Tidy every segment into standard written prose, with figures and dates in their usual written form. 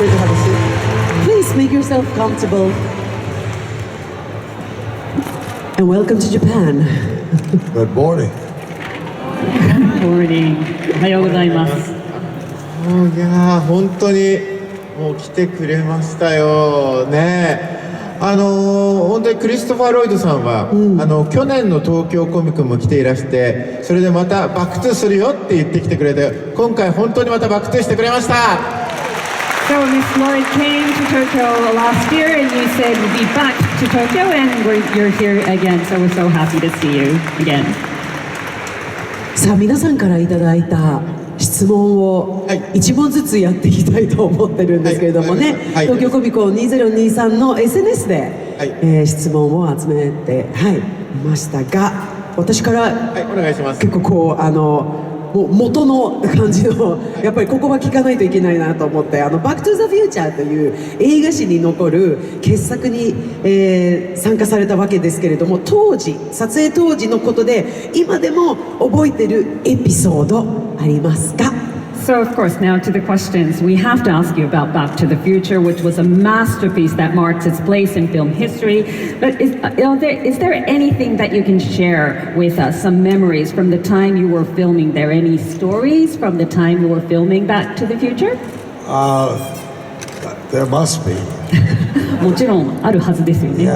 Great to have a seat. Please make yourself comfortable. And welcome to Japan. Good morning. Good morning. おはようございます。いや本当にもう来てくれましたよね。本当にクリストファー・ロイドさんは、去年の東京コミコンも来ていらして、それでまたバックトゥーするよって言ってきてくれて、今回本当にまたバックトゥーしてくれました。So Miss Lloyd came to Tokyo last year and you said we'll be back to Tokyo and you're here again. So we're so happy to see you again. さあ皆さんからいただいた質問を一問ずつやっていきたいと思ってるんですけれどもね、東京コミコン2023の SNS で、質問を集めて、いましたが、私から、お願いします。結構こうもう元の感じのやっぱりここは聞かないといけないなと思って「バック・トゥ・ザ・フューチャー」という映画史に残る傑作に、参加されたわけですけれども、当時撮影当時のことで今でも覚えてるエピソードありますか？ So of course, now to the questions. We have to ask you about Back to the Future, which was a masterpiece that marks its place in film history. But is there anything that you can share with us, some memories from the time you were filming there? Any stories from the time you were filming Back to the Future? There must be. もちろんあるはずですよね。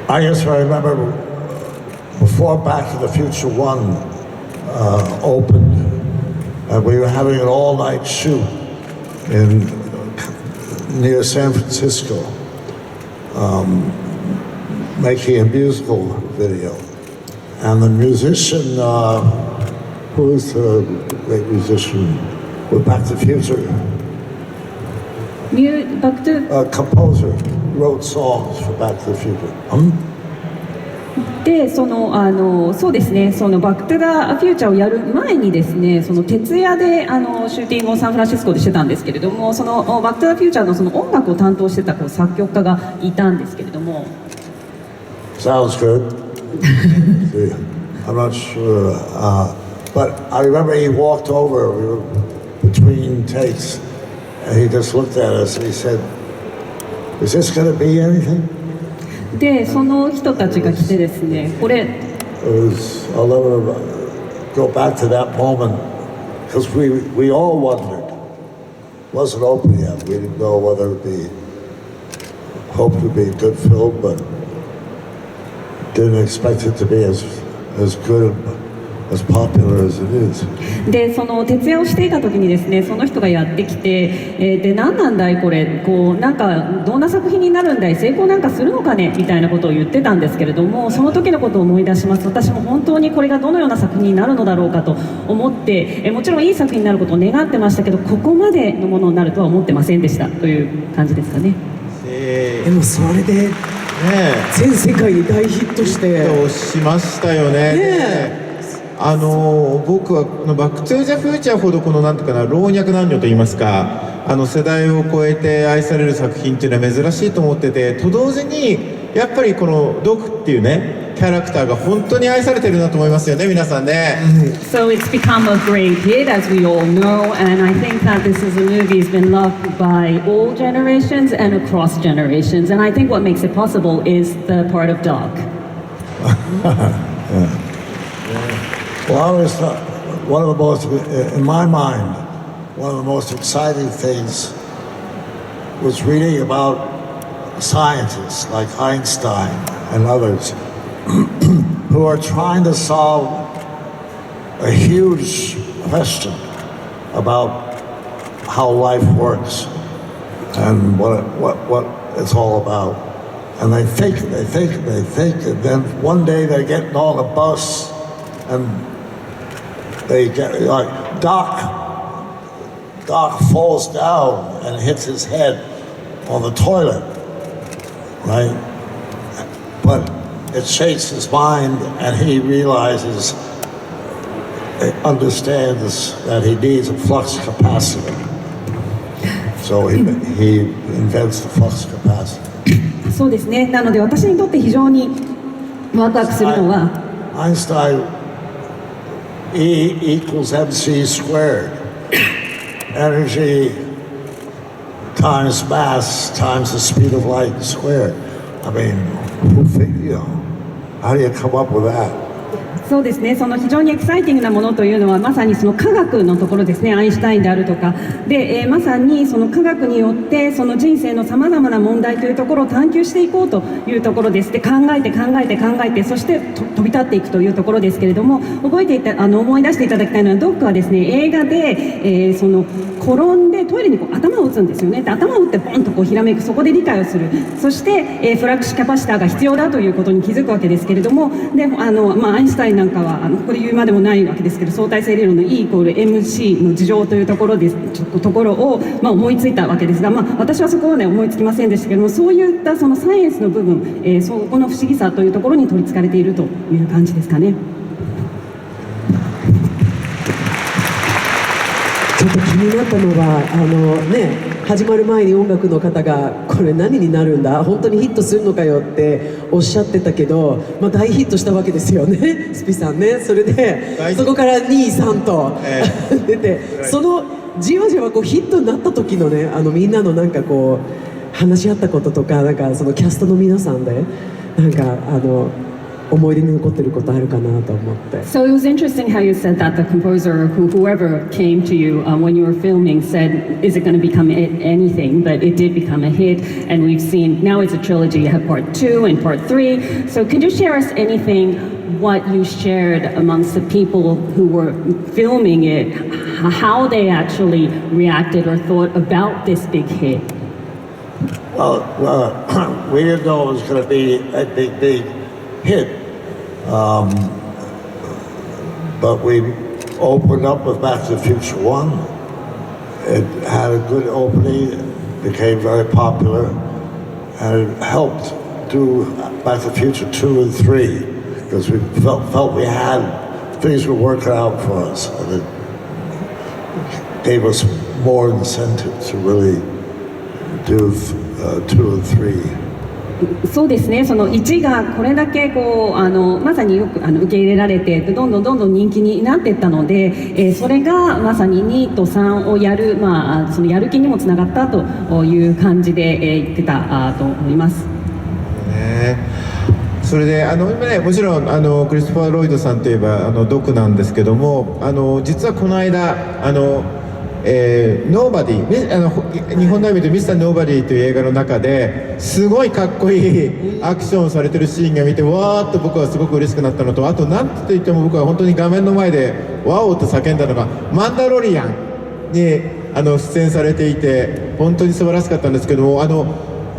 I guess I remember before Back to the Future 1 opened, and we were having an all-night shoot near San Francisco, making a musical video. And the musician, who is the great musician with Back to the Future? Composer wrote songs for Back to the Future. でそうですね、そのバック・トゥ・ザ・フューチャーをやる前にですね、その徹夜でシューティングをサンフランシスコでしてたんですけれども、そのバック・トゥ・ザ・フューチャーのその音楽を担当してた作曲家がいたんですけれども。Sounds good. I'm not sure, but I remember he walked over. We were between takes, and he just looked at us and he said, "Is this going to be anything?" でその人たちが来てですね、これ I'll never go back to that moment because we all wondered. Wasn't open yet. We didn't know whether it would be hoped to be a good film, but didn't expect it to be as good, as popular as it is. でその徹夜をしていた時にですね、その人がやってきて、で何なんだいこれ、こうなんかどんな作品になるんだい、成功なんかするのかねみたいなことを言ってたんですけれども、その時のことを思い出します。私も本当にこれがどのような作品になるのだろうかと思って、もちろんいい作品になることを願ってましたけど、ここまでのものになるとは思ってませんでしたという感じですかね。でもそれで、全世界に大ヒットしてヒットしましたよね。僕はバック・トゥ・ザ・フューチャーほどこのなんていうかな、老若男女といいますか、世代を超えて愛される作品っていうのは珍しいと思ってて、と同時にやっぱりこのドクっていうねキャラクターが本当に愛されてるなと思いますよね、皆さんね。So it's become a great hit, as we all know, and I think that this is a movie that's been loved by all generations and across generations, and I think what makes it possible is the part of Doc. Well, I always thought one of the most, in my mind, one of the most exciting things was reading about scientists like Einstein and others who are trying to solve a huge question about how life works and what it's all about. And they think, and then one day they're getting on a bus and they get like Doc falls down and hits his head on the toilet, right? But it shakes his mind and he realizes, understands that he needs a flux capacitor. So he invents the flux capacitor. そうですね。なので私にとって非常にワクワクするのは、Einstein E equals MC squared. energy times mass times the speed of light squared. I mean, how do you come up with that? そうですね、その非常にエキサイティングなものというのはまさにその科学のところですね。アインシュタインであるとかで、まさにその科学によってその人生のさまざまな問題というところを探求していこうというところです。で、考えてそして飛び立っていくというところですけれども、思い出していただきたいのは、ドックはですね、映画で、その転んでトイレにこう頭を打つんですよね。で、頭を打ってボンとこうひらめく、そこで理解をする、そして、フラックスキャパシターが必要だということに気づくわけですけれども、でアインシュタインなんかはここで言うまでもないわけですけど、相対性理論の E=mc の事情というところを、思いついたわけですが、私はそこはね思いつきませんでしたけども、そういったそのサイエンスの部分、そこの不思議さというところに取りつかれているという感じですかね。ちょっと気になったのが始まる前に音楽の方がこれ何になるんだ、本当にヒットするのかよっておっしゃってたけど、大ヒットしたわけですよね、スピさんね。それでそこから2位3と、出て、そのじわじわこうヒットになった時のね、みんなのなんかこう話し合ったこととか、なんかそのキャストの皆さんでなんか思い出に残ってることあるかなと思って。 So it was interesting how you said that the composer, whoever came to you when you were filming, said, "Is it going to become anything?" But it did become a hit, and we've seen now it's a trilogy. You have part 2 and part 3. So could you share us anything? What you shared amongst the people who were filming it, how they actually reacted or thought about this big hit? Well, we didn't know it was going to be a big hit. But we opened up with Back to the Future 1. It had a good opening, it became very popular, and it helped do Back to the Future 2 and 3, because we felt we had, things were working out for us, and it gave us more incentive to really do 2 and 3. そうですね、その1がこれだけこうまさによく受け入れられて、どんどん人気になっていったので、それがまさに2と3をやる、そのやる気にもつながったという感じで、言ってたと思います。それで今ね、もちろんクリストファー・ロイドさんといえばドクなんですけども、実はこの間ノーバディ、日本の意味でミスターノーバディという映画の中ですごいかっこいいアクションされてるシーンが見て、わーっと僕はすごく嬉しくなったのと、あと何と言っても僕は本当に画面の前でワオと叫んだのがマンダロリアンに出演されていて、本当に素晴らしかったんですけども、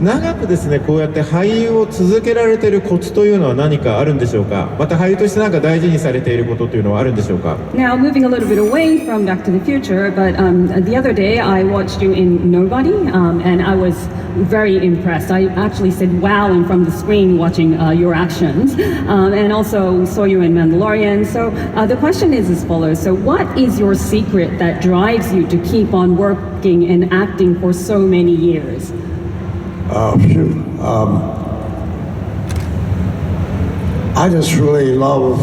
長くですねこうやって俳優を続けられているコツというのは何かあるんでしょうか。また俳優として何か大事にされていることというのはあるんでしょうか。 Now moving a little bit away from Back to the Future, but the other day I watched you in Nobody, and I was very impressed. I actually said wow in front of the screen watching your actions, and also saw you in Mandalorian. So the question is as follows: So what is your secret that drives you to keep on working and acting for so many years? I just really love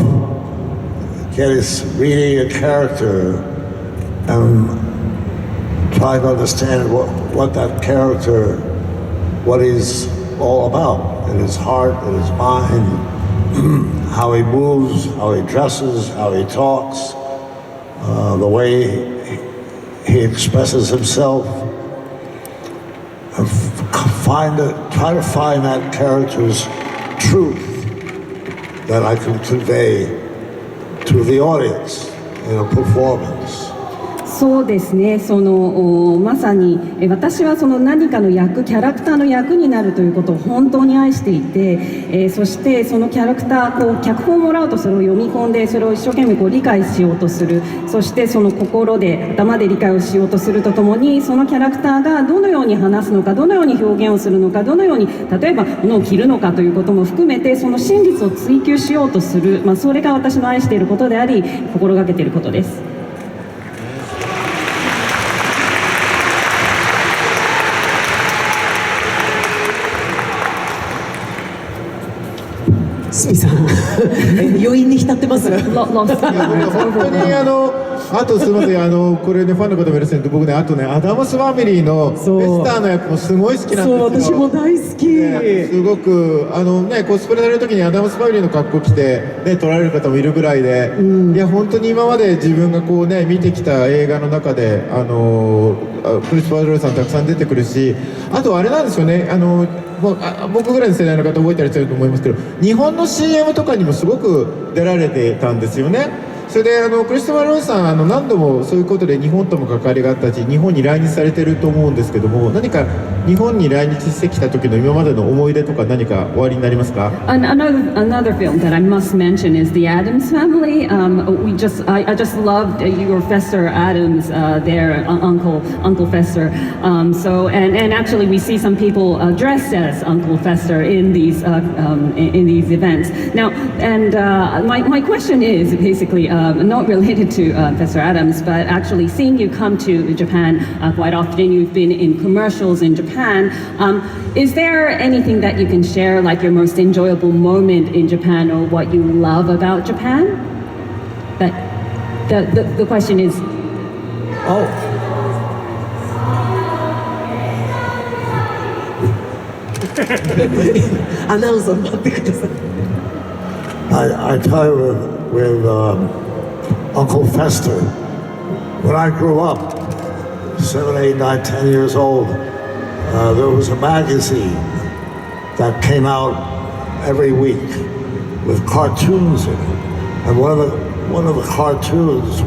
reading a character and trying to understand what that character, what he's all about, in his heart, in his mind, how he moves, how he dresses, how he talks, the way he expresses himself. And try to find that character's truth that I can convey to the audience in a performance. そうですね、まさに私はその何かの役、キャラクターの役になるということを本当に愛していて、そしてそのキャラクター、脚本をもらうとそれを読み込んで、それを一生懸命理解しようとする、そしてその心で頭で理解をしようとするとともに、そのキャラクターがどのように話すのか、どのように表現をするのか、どのように例えば物を着るのかということも含めて、その真実を追求しようとする、それが私の愛していることであり、心がけていることです。スピさん余韻に浸ってます。Lost 本当にあとすみません、これねファンの方もいらっしゃるんで、僕ね、あとねアダムスファミリーのそうベスターの役もすごい好きなんですよ。そう私も大好き、すごくねコスプレされる時にアダムスファミリーの格好着てね撮られる方もいるぐらいで、いや本当に今まで自分がこうね見てきた映画の中でクリストファー・ロイドさんたくさん出てくるし、あとあれなんですよね、僕ぐらいの世代の方覚えたりすると思いますけど、日本の CM とかにもすごく出られてたんですよね。それでクリストファー・ロイドさん何度もそういうことで日本とも関わりがあったし、日本に来日されてると思うんですけども、何か日本に来日してきた時の今までの思い出とか何かおありになりますか？ Another film that I must mention is The Addams Family. I just loved your Fester Addams, their Uncle Fester. And actually we see some people dressed as Uncle Fester in these events. Now, and my question is basically not related to Fester Addams, but actually seeing you come to Japan quite often. You've been in commercials in Japan. Is there anything that you can share, like your most enjoyable moment in Japan, or what you love about Japan? But the question is,アナウンスを待ってください。I tell you with Uncle Fester, when I grew up, 7, 8, 9, 10 years old, there was a magazine that came out every week with cartoons in it, and one of the cartoons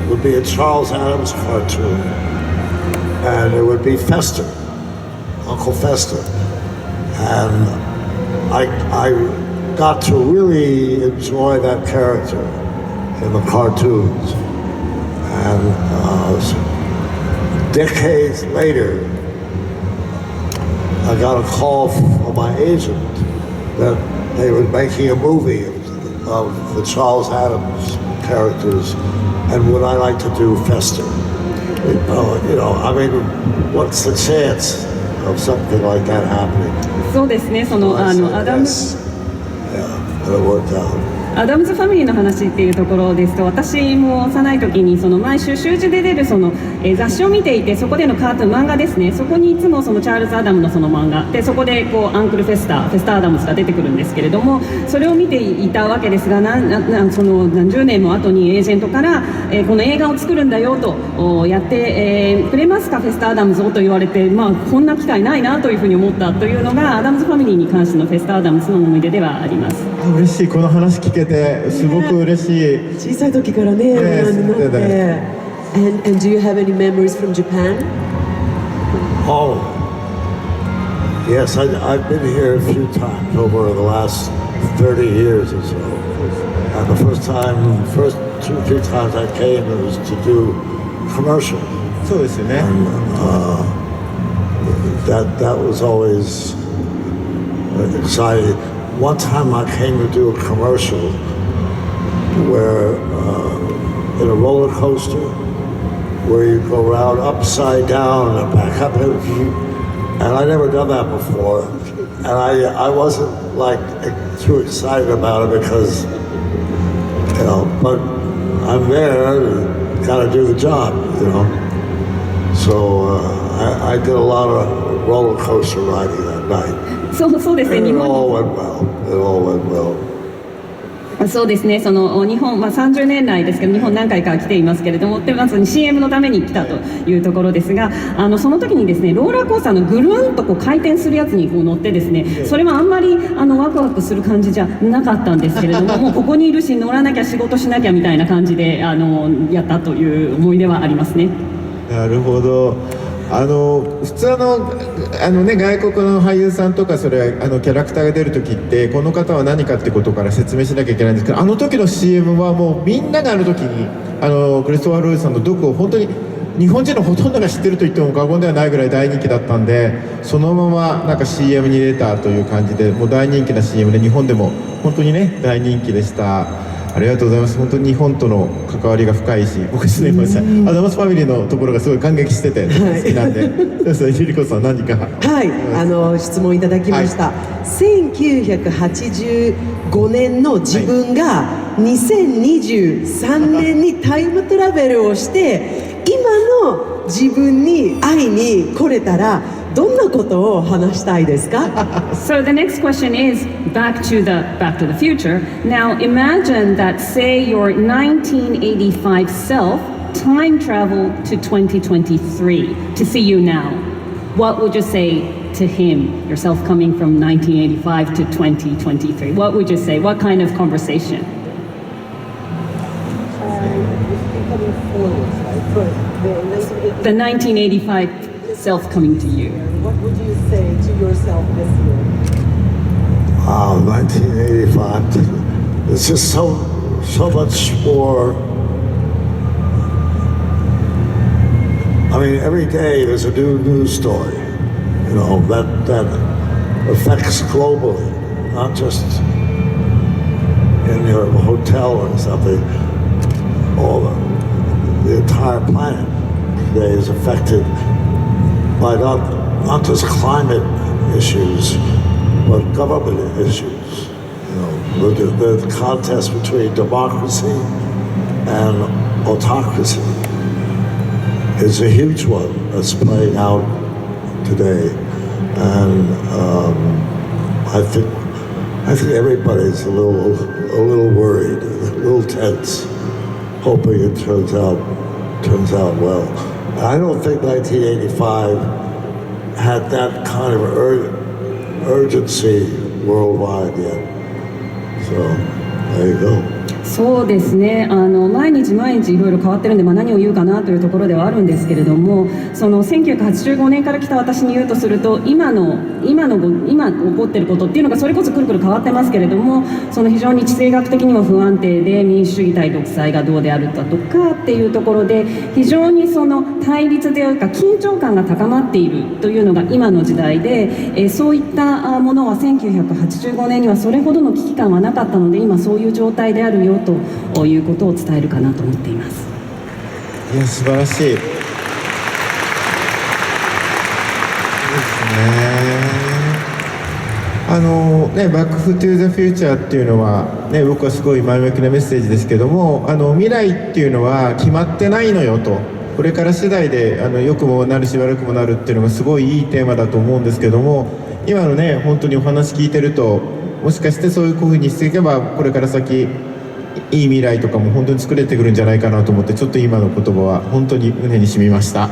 would be a Charles Addams cartoon, and it would be Fester, Uncle Fester, and I got to really enjoy that character in the cartoons, and decades later I got a call from my agent that they were making a movie of the Charles Addams characters, and would I like to do Fester? I mean, what's the chance of something like that happening? そうですね、そのアダムスアダムズファミリーの話っていうところですと、私も幼い時にその毎週週次で出るその雑誌を見ていて、そこでのカートゥーン漫画ですね、そこにいつもそのチャールズ・アダムのその漫画で、そこでこうアンクルフェスターアダムズが出てくるんですけれども、それを見ていたわけですが、その何十年も後にエージェントからこの映画を作るんだよとやってくれますかフェスターアダムズをと言われて、こんな機会ないなというふうに思ったというのがアダムズファミリーに関してのフェスターアダムズの思い出ではあります。嬉しい、この話聞けてすごく嬉しい。小さい時からね、ご覧になって。And do you have any memories from Japan? Oh, yes, I've been here a few times over the last 30 years or so. And the first 2 or 3 times I came, it was to do commercials. そうですよね。And that was always exciting. One time I came to do a commercial where in a roller coaster where you go around upside down and back up, and I never done that before, and I wasn't like too excited about it because but I'm there and gotta do the job, so I did a lot of roller coaster riding that night. そうですね、 And 日 it 本 all went well. そうですね、その日本、30年来ですけど日本何回か来ていますけれども、でまず CM のために来たというところですが、その時にですね、ローラーコースターのぐるんとこう回転するやつにこう乗ってですね、それはあんまりワクワクする感じじゃなかったんですけれども、もうここにいるし乗らなきゃ仕事しなきゃみたいな感じでやったという思い出はありますね。なるほど。普通外国の俳優さんとかそれキャラクターが出る時ってこの方は何かってことから説明しなきゃいけないんですけど、時の CM はもうみんなが時にクリストファー・ロイドさんの毒を本当に日本人のほとんどが知ってると言っても過言ではないぐらい大人気だったんで、そのままCM に出たという感じで、もう大人気な CM で日本でも本当にね大人気でした。ありがとうございます。本当に日本との関わりが深いし、僕ですね、ごめんなさい、アダマスファミリーのところがすごい感激してて好きなんで、そうゆりこさん何かはい、質問いただきました、1985年の自分が2023年にタイムトラベルをして今の自分に会いに来れたらどんなことを話したいですか？ So the next question is back to the future. Now imagine that, say, your 1985 self time traveled to 2023 to see you now. What would you say to him, yourself coming from 1985 to 2023? What would you say? What kind of conversation? The 1985 self coming to you. What would you say to yourself this year? 1985. It's just so much more. I mean, every day there's a new news story, you know, that affects globally, not just in your hotel or something. All the entire planet today is affected by not just climate issues, but government issues. You know, the contest between democracy and autocracy is a huge one that's playing out today, and I think everybody's a little worried, a little tense, hoping it turns out well. I don't think 1985 had that kind of urgency worldwide yet. So there you go. そうですね、毎日いろいろ変わってるんで、何を言うかなというところではあるんですけれども、その1985年から来た私に言うとすると、今起こっていることっていうのがそれこそくるくる変わってますけれども、その非常に地政学的にも不安定で、民主主義対独裁がどうであるかとかっていうところで、非常にその対立であるか緊張感が高まっているというのが今の時代で、そういったものは1985年にはそれほどの危機感はなかったので、今そういう状態であるよということを伝えるかなと思っています。いや、素晴らしいですね。バックフトゥーザフューチャーっていうのはね、僕はすごい前向きなメッセージですけども、未来っていうのは決まってないのよと、これから次第で良くもなるし悪くもなるっていうのがすごいいいテーマだと思うんですけども、今のね本当にお話聞いてると、もしかしてそういうふうにしていけばこれから先いい未来とかも本当に作れてくるんじゃないかなと思って、ちょっと今の言葉は本当に胸に染みました。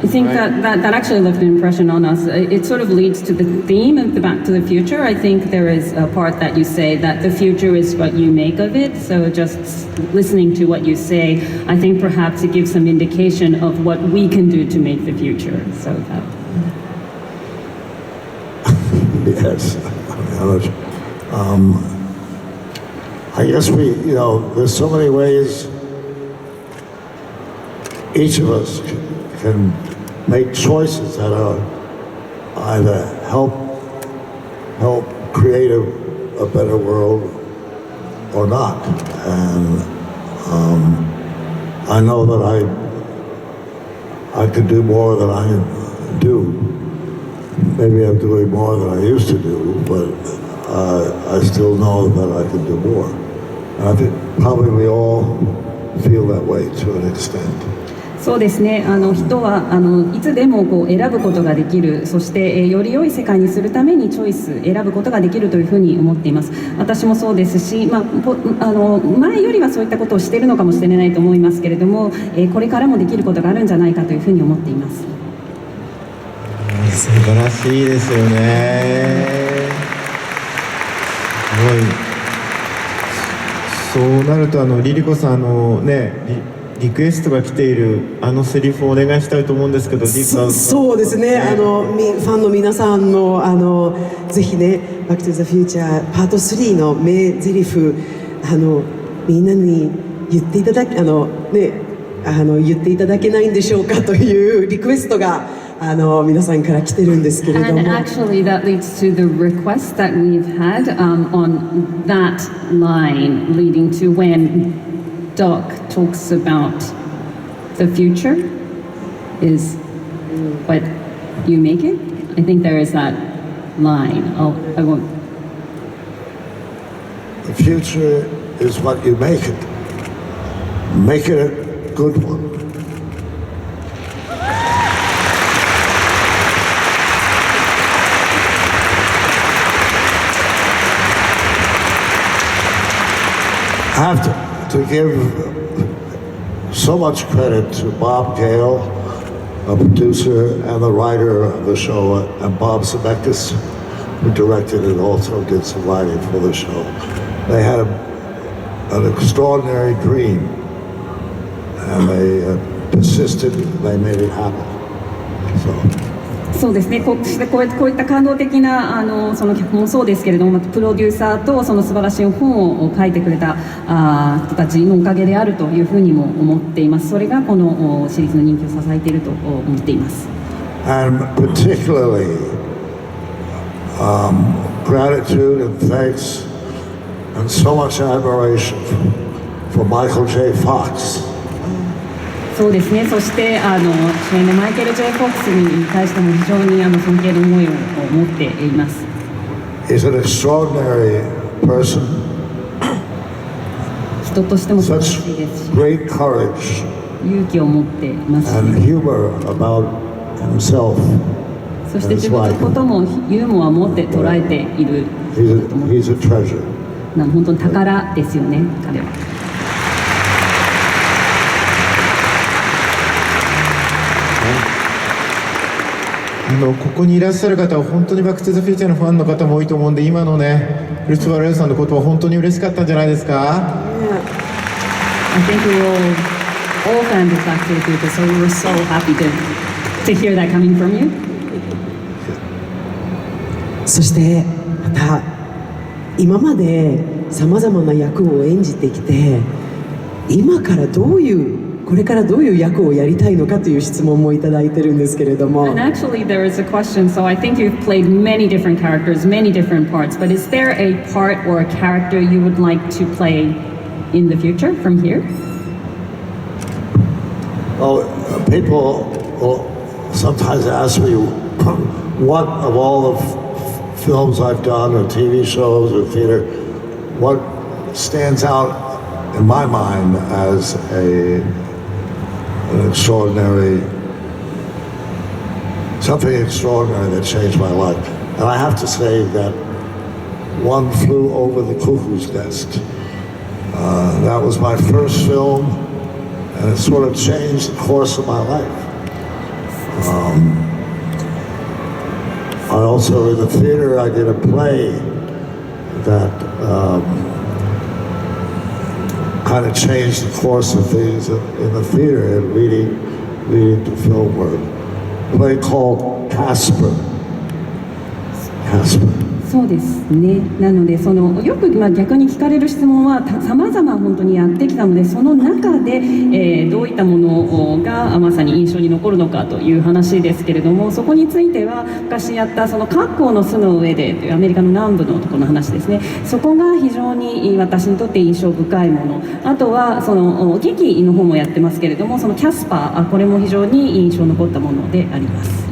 I think that actually left an impression on us. It sort of leads to the theme of the Back to the Future. I think there is a part that you say that the future is what you make of it. So just listening to what you say, I think perhaps it gives some indication of what we can do to make the future. So that. Yes. I guess there's so many ways each of us can make choices that are either help create a better world or not. And I know that I could do more than I do. Maybe I'm doing more than I used to do, but I still know that I can do more. And I think probably we all feel that way to an extent. そうですね、人はいつでも選ぶことができる、そして、より良い世界にするためにチョイス選ぶことができるというふうに思っています。私もそうですし、前よりはそういったことをしているのかもしれないと思いますけれども、これからもできることがあるんじゃないかというふうに思っています。素晴らしいですよね。すごい。そうなるとリリコさんリクエストが来ているセリフをお願いしたいと思うんですけど、そうですね、ファンの皆さんのぜひね、バックトゥザフューチャーパート3の名台詞みんなに言っていただけないんでしょうかというリクエストが皆さんから来てるんですけれど And も。 actually, that leads to the request that we've had on that line, leading to when Doc talks about the future is what you make it. I think there is that line. I won't. The future is what you make it. Make it a good one. I have to give so much credit to Bob Gale, a producer and the writer of the show, and Bob Zemeckis, who directed and also did some writing for the show. They had an extraordinary dream, and they persisted, they made it happen. So. そうですね、こういった感動的なその脚本もそうですけれども、プロデューサーとその素晴らしい本を書いてくれた人たちのおかげであるというふうにも思っています。それがこのシリーズの人気を支えていると思っています。And particularly gratitude and thanks and so much admiration for Michael J. Fox. そうですね、そして主演のマイケル・ジェイ・フォックスに対しても非常に尊敬の思いを持っています。He's an extraordinary person. 人としても素晴らし Such いですし、 great courage 勇気を持っていますし、 and humor about himself そし and て his 自分の life. こともユーモアを持って捉えている He's a treasure. 本当に宝ですよね、彼は。ここにいらっしゃる方は本当にバック・トゥ・ザ・フューチャーのファンの方も多いと思うんで、今のねクリストファー・ロイドさんのことは本当に嬉しかったんじゃないですか。 I think we all fans of Back to the Future, so we were so happy to hear that coming from you. そしてまた今までさまざまな役を演じてきて、今からこれからどういう役をやりたいのかという質問もいただいてるんですけれども。 And actually, there is a question. So I think you've played many different characters, many different parts. But is there a part or a character you would like to play in the future from here? Well, people will sometimes ask me what of all the films I've done or TV shows or theater, what stands out in my mind as an extraordinary, something extraordinary that changed my life. And I have to say that One Flew Over the Cuckoo's Nest. That was my first film, and it sort of changed the course of my life. I also, in the theater, I did a play that kind of changed the course of things in the theater and leading to film work. A play called Casper. そうですね。なのでよく逆に聞かれる質問はさまざま本当にやってきたので、その中で、どういったものがまさに印象に残るのかという話ですけれども、そこについては昔やったカッコウの巣の上でというアメリカの南部のところの話ですね。そこが非常に私にとって印象深いもの。あとは劇の方もやってますけれども、キャスパー、これも非常に印象に残ったものであります。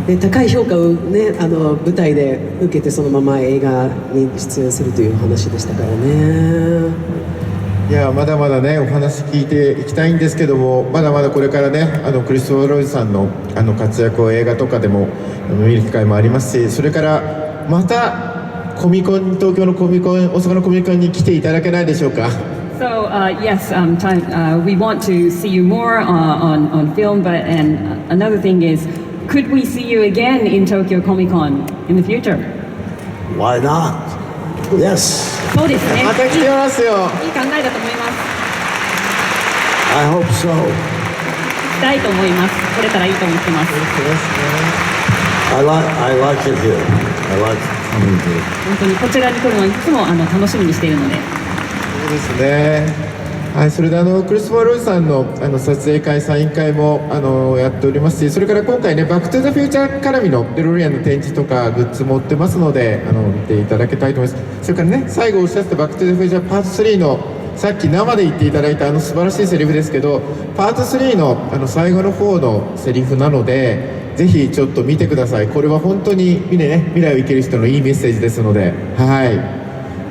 で高い評価を、ね、舞台で受けてそのまま映画に出演するという話でしたからね。いやまだまだねお話聞いていきたいんですけども、まだまだこれからねクリストファー・ロイドさんの活躍を映画とかでも見る機会もありますし、それからまたコミコン、東京のコミコン、大阪のコミコンに来ていただけないでしょうか。So yes, we want to see you more on film, but another thing is, could we see you again in Tokyo Comic Con in the future? Why not? Yes. そうですね。また来てますよ。いい考えだと思います。I hope so. 来たいと思います。来れたらいいと思ってます。I like it here. I like coming here. 本当にこちらに来るのをいつも楽しみにしているので。そうですね。はい、それでクリストファー・ロイドさんの撮影会サイン会もやっておりますし、それから今回ねバック・トゥ・ザ・フューチャー絡みのデロリアンの展示とかグッズも売ってますので見ていただきたいと思います。それからね最後おっしゃったバック・トゥ・ザ・フューチャーパート3のさっき生で言っていただいた素晴らしいセリフですけど、パート3の最後の方のセリフなのでぜひちょっと見てください。これは本当に未来を生きる人のいいメッセージですので、はい。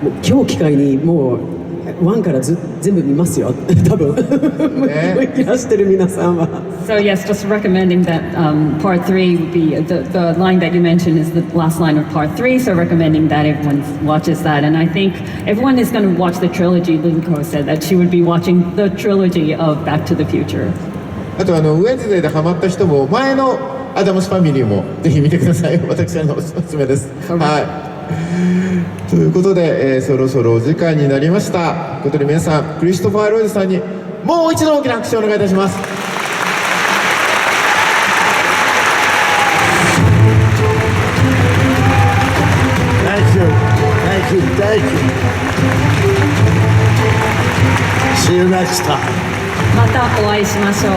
もう今日機会にもう1から全部見ますよ多分いらしてる皆さんは。 So yes, just recommending that part 3 would be the line that you mentioned is the last line of part 3. So recommending that everyone watches that, and I think everyone is going to watch the trilogy. Linko said that she would be watching the trilogy of Back to the Future. あとウェンズデーでハマった人も前のアダムスファミリーもぜひ見てください。私のおすすめです。はい。ということで、そろそろお時間になりました。ということで皆さんクリストファー・ロイドさんにもう一度大きな拍手をお願いいたします。Thank you. Thank you. Thank you. See you next time. またお会いしましょう。